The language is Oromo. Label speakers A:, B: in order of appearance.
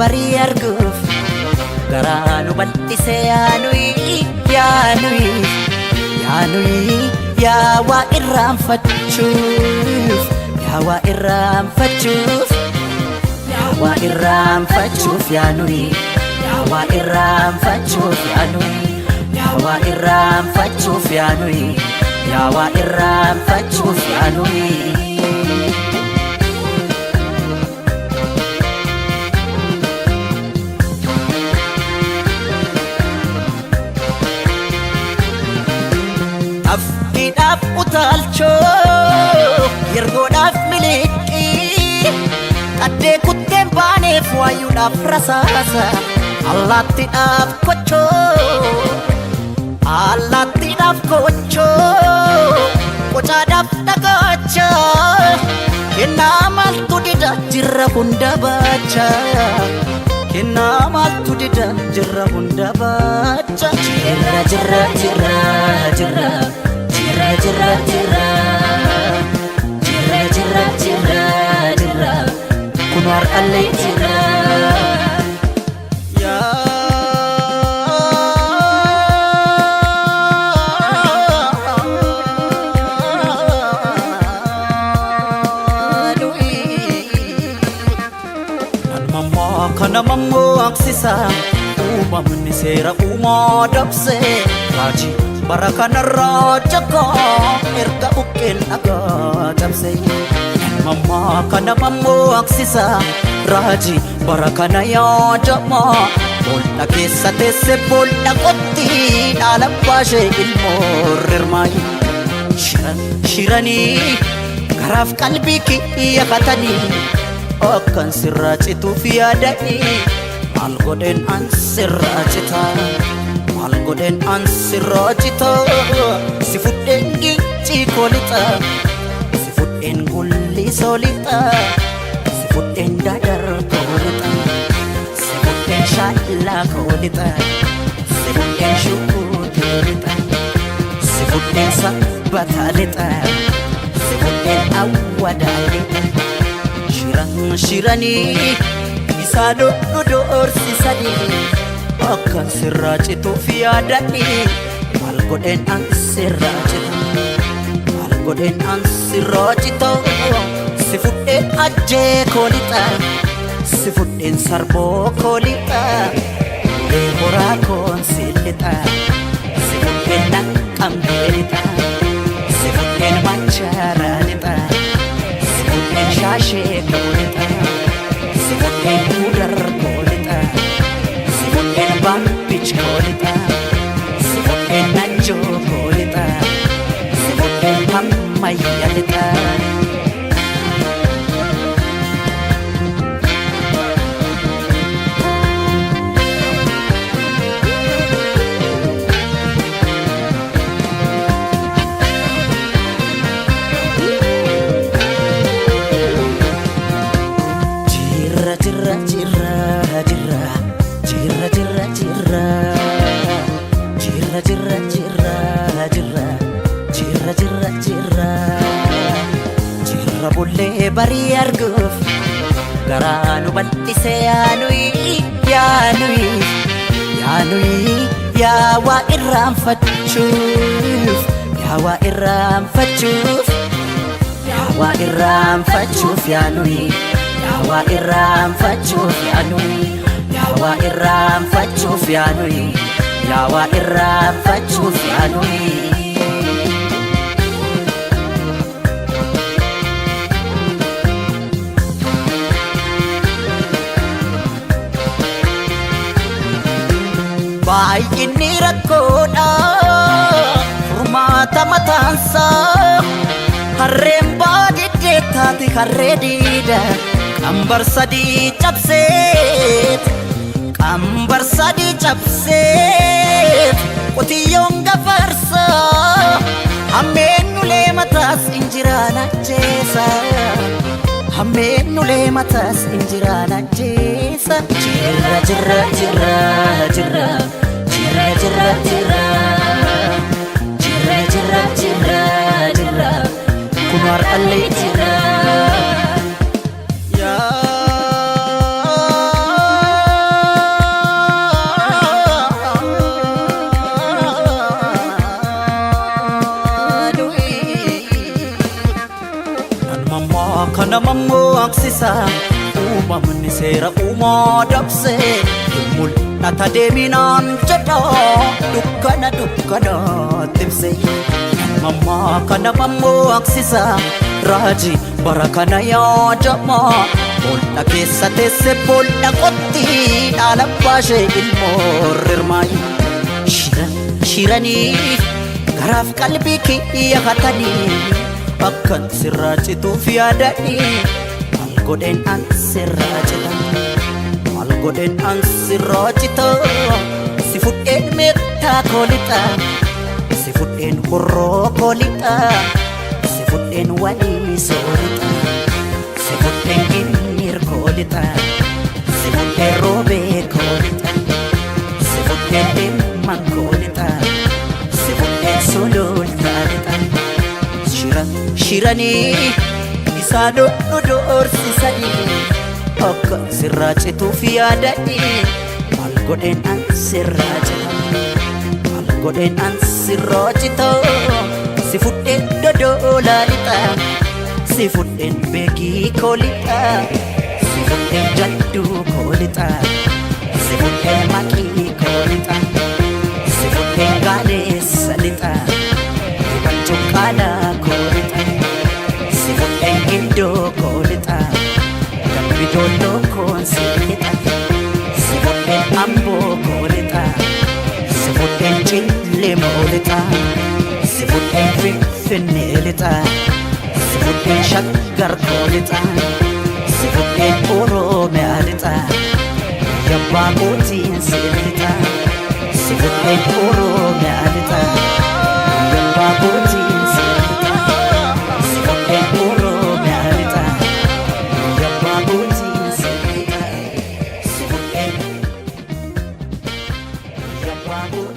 A: Bari arguuf garaanu bal'ise yaanuyi yaa waa irraanfachuuf yaa waa irraanfachuuf yaa waa irraanfachuuf yaanuyi yaa waa irraanfachuuf yaanuyi yaa waa irraanfachuuf yaanuyi yaa waa irraanfachuuf yaanuyi. Afkiidhaaf utaalchoo yergoodhaaf miliqii qaddee kutteen baaneef waayuudhaaf rasaasa allaattiidhaaf kochoo qocaadhaaf dhagacha kennaa maaltu dida jirra hunda baacha kennaa maaltu dida jirra hunda baacha jirra jirra jirra jirra jirra jirra jirra jirra jirra jirra kunuar alle jirra kana mammo aksisa uumamni seera uumaa dabse raajii bara kanarraa jagaa erga buqqeen dhagaa dabse mamma kana mammo aksisa raajii bara kana yaajamaa boolla keessa teesse boolla qotti dhaala baashee ilmoo rirmaayi shiranii garaaf qalbii kiyya katanii akkan sirraa cituuf yaadanii maal godheen an sirraa citaa maal godheen an sirraa citaa si fudheen gincii koolixa si fudheen gulli soolixa si fudheen daadar koolixa si fudheen shaallaa koolixa si fudheen shukuuteelixa si fudheen sabbataalita si fudheen awwadaalixa shiranii isaa dhodhorsisanii akkan sirraa cituuf yaadanii maal godheen an sirraa cita maal godheen an sirraa cita si fudheen ajjee koolixa si fudheen sarboo koolixa ulee horaa koon siilixa si fudheen naqqambeelixa si fudheen machaaraalixa shaashee koolixa si fudheen muudar koolixa si fudheen baambich koolixa si fudheen nanjoo koolixa si fudheen hammayyalixa. Jirra bullee barii arguuf garaanu bal'ise yaanuyi yaa waa irraanfachuuf yaa waa irraanfachuuf yaa waa irraanfachuuf yaanuyi yaa waa irraanfachuuf yaanuyi yaa waa irraanfachuuf yaanuyi yaa waa irraanfachuuf yaanuyi. baay'inni rakkoodha furmaata mataansaa harreen baadiddee taate harree diida qambar sadii cabseet qambar sadii cabseet qotiyyoon gafarsa hammeennulee mataas injiraan ajjeesa hammeennulee mataas injiraan ajjeesa jirra jirra jirra jirra jirra jirra jirra jirra jirra jirra jirra kun har'allee jirra kana mammoo aksisa uumamni seera uumaa dabse mul'ata deeminaan jedha dukkana dukkana timse mammaa kana mammoo aksisa raajii bara kana yaadama boolla keessa teesse boolla qotti dhaala baashee ilmoo rirmaayi shiranii garaaf qalbii kiyya katanii akkan sirraa cituuf yaadanii maal godheen an sirraa cita maal godheen an sirraa cita si fudheen meettaa koolixa si fudheen horroo koolixa si fudheen walii soolixa si fudheen ginniir koolixa si fudheen roobee koolixa si fudheen dhimman koolixa si fudheen suluun taalixa shiranii isaa dhodhorsisanii akka sirraa cituuf yaadanii maal godheen an sirraa cita maal godheen an sirraa cita si fudheen dodolaa lixa si fudheen beekii koolixa si fudheen jadduu koolixa si fudheen maqii koolixa si fudheen gaaleessa lixa cuqqaalaa koolixa si fudheen gindoo koolixa dambi doolloo koon si lixa si fudheen amboo koolixa si fudheen cillemoo lixa si fudheen finfinnee lixa si fudheen shaggar koolixa si fudheen oromiyaa lixa yabbaa kootiin si lixa si fudheen oromiyaa lixa yabbaa kootiin si lixa si fudheen oromiyaa lixa yabbaa kootiin si lixa si fudheen yabbaa kootiin